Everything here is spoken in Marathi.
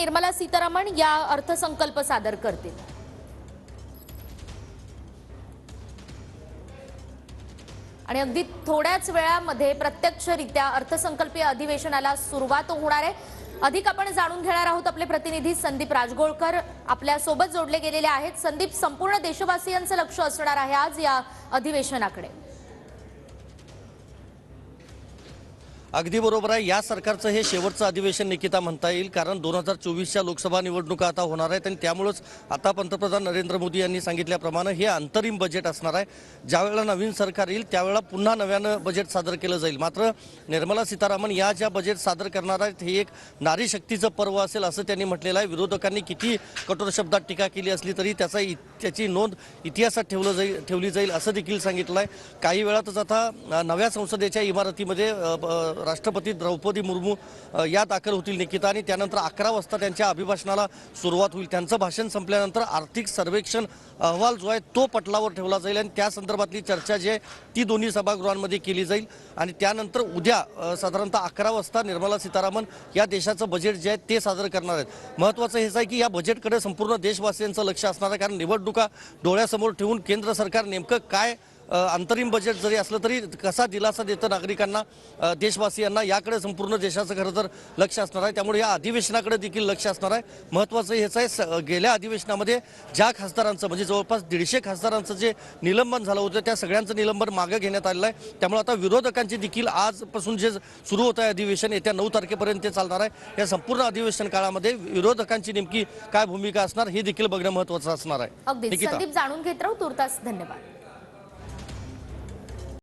निर्मला सीतारामन या अर्थसंकल्प सादर करतील। आणि अगदी थोड्याच वेळामध्ये प्रत्यक्षरित्या अर्थसंकल्पीय अधिवेशनाला सुरुवात होणार आहे। अधिक आपण जाणून घेणार आहोत। आपले प्रतिनिधी संदीप राजगोळकर आपल्या सोबत जोडले गेलेले आहेत। संदीप, संपूर्ण देशवासियांचं लक्ष असणार आहे आज या अधिवेशनाकडे। अगदी बरोबर आहे। या सरकारचं हे शेवटचं अधिवेशन निकिता म्हणता येईल, कारण 2024च्या लोकसभा निवडणुका आता होणार आहेत आणि त्यामुळेच आता पंतप्रधान नरेंद्र मोदी यांनी सांगितल्याप्रमाणे हे अंतरिम बजेट असणार आहे। ज्यावेळेला नवीन सरकार येईल त्यावेळेला पुन्हा नव्यानं बजेट सादर केलं जाईल। मात्र निर्मला सीतारामन या ज्या बजेट सादर करणार आहेत हे एक नारी शक्तीचं पर्व असेल असं त्यांनी म्हटलेलं आहे। विरोधकांनी किती कठोर शब्दात टीका केली असली तरी त्याची नोंद इतिहासात ठेवली जाईल असं देखील सांगितलं आहे। काही वेळातच आता नव्या संसदेच्या इमारतीमध्ये राष्ट्रपती द्रौपदी मुर्मू या दाखल होतील निकिता, आणि त्यानंतर 11 वाजता त्यांच्या अभिभाषणाला सुरुवात होईल। त्यांचं भाषण संपल्यानंतर आर्थिक सर्वेक्षण अहवाल जो आहे तो पटलावर ठेवला जाईल आणि त्या संदर्भातली चर्चा जी आहे ती दोन्ही सभागृहांमध्ये केली जाईल। आणि त्यानंतर उद्या साधारणतः 11 वाजता निर्मला सीतारामन या देशाचं बजेट जे आहे ते सादर करणार आहेत। महत्त्वाचं हेच आहे की या बजेटकडे संपूर्ण देशवासियांचं लक्ष असणार आहे, कारण निवडणुका डोळ्यासमोर ठेवून केंद्र सरकार नेमकं काय अंतरिम बजेट जरी असलं तरी कसा दिलासा देतं नागरिकांना, देशवासियांना, याकडे संपूर्ण देशाचं खरं तर लक्ष असणार आहे। त्यामुळे या अधिवेशनाकडे देखील लक्ष असणार आहे। महत्त्वाचं हेच आहे, गेल्या अधिवेशनामध्ये ज्या खासदारांचं म्हणजे जवळपास 150 खासदारांचं जे निलंबन झालं होतं त्या सगळ्यांचं निलंबन मागे घेण्यात आलेलं आहे। त्यामुळे आता विरोधकांची देखील आजपासून जे सुरू होत आहे अधिवेशन येत्या 9 तारखेपर्यंत ते चालणार आहे। या संपूर्ण अधिवेशन काळामध्ये विरोधकांची नेमकी काय भूमिका असणार हे देखील बघणं महत्त्वाचं असणार आहे। अगदी संदीप, जाणून घेत राहू। तुर्तास धन्यवाद।